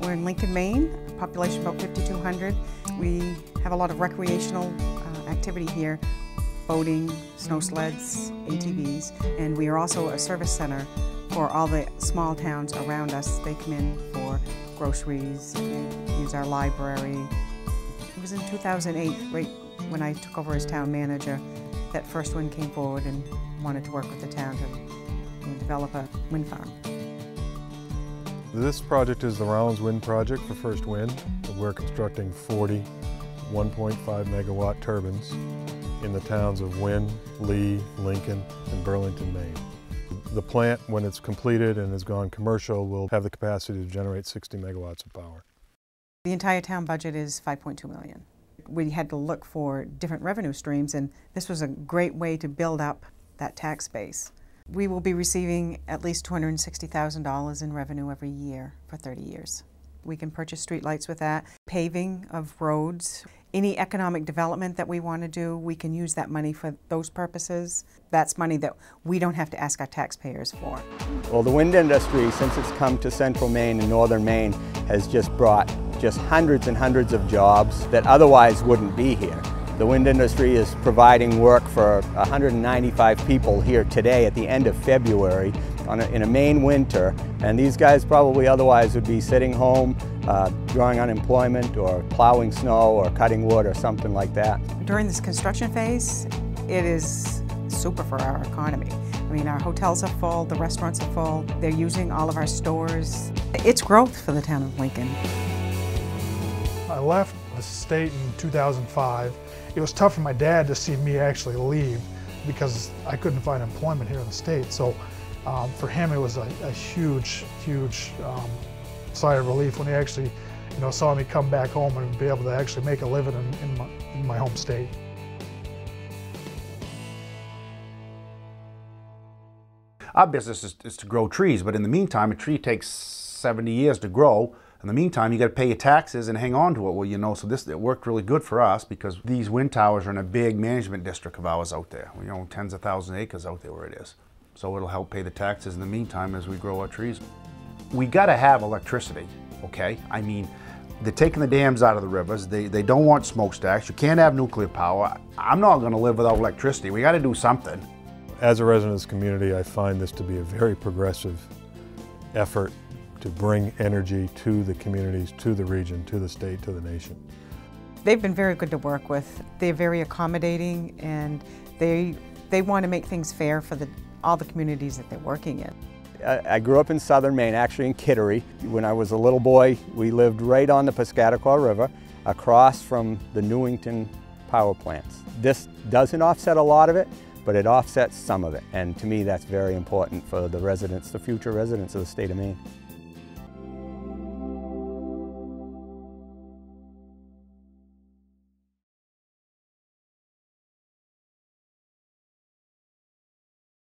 We're in Lincoln, Maine, population about 5,200. We have a lot of recreational activity here, boating, snow sleds, ATVs, and we are also a service center for all the small towns around us. They come in for groceries, use our library. It was in 2008, right when I took over as town manager, that First Wind came forward and wanted to work with the town to develop a wind farm. This project is the Rollins Wind Project for First Wind. We're constructing 40 1.5 megawatt turbines in the towns of Wynne, Lee, Lincoln, and Burlington, Maine. The plant, when it's completed and has gone commercial, will have the capacity to generate 60 megawatts of power. The entire town budget is $5.2 million. We had to look for different revenue streams, and this was a great way to build up that tax base. We will be receiving at least $260,000 in revenue every year for 30 years. We can purchase streetlights with that, paving of roads, any economic development that we want to do, we can use that money for those purposes. That's money that we don't have to ask our taxpayers for. Well, the wind industry, since it's come to central Maine and northern Maine, has just brought hundreds and hundreds of jobs that otherwise wouldn't be here. The wind industry is providing work for 195 people here today at the end of February in a Maine winter, and these guys probably otherwise would be sitting home drawing unemployment or plowing snow or cutting wood or something like that. During this construction phase, it is super for our economy. I mean, our hotels are full, the restaurants are full, they're using all of our stores. It's growth for the town of Lincoln. I left the state in 2005. It was tough for my dad to see me actually leave because I couldn't find employment here in the state. So for him, it was a huge sigh of relief when he actually, saw me come back home and be able to actually make a living in my home state. Our business is to grow trees, but in the meantime, a tree takes 70 years to grow. In the meantime, you got to pay your taxes and hang on to it. Well, so it worked really good for us because these wind towers are in a big management district of ours out there. We own tens of thousands of acres out there where it is. So it'll help pay the taxes in the meantime as we grow our trees. We got to have electricity, okay? I mean, they're taking the dams out of the rivers. They don't want smokestacks. You can't have nuclear power. I'm not going to live without electricity. We got to do something. As a resident of this community, I find this to be a very progressive effort to bring energy to the communities, to the region, to the state, to the nation. They've been very good to work with. They're very accommodating, and they want to make things fair for all the communities that they're working in. I grew up in southern Maine, actually in Kittery. When I was a little boy, we lived right on the Piscataqua River, across from the Newington power plants. This doesn't offset a lot of it, but it offsets some of it, and to me that's very important for the residents, the future residents of the state of Maine.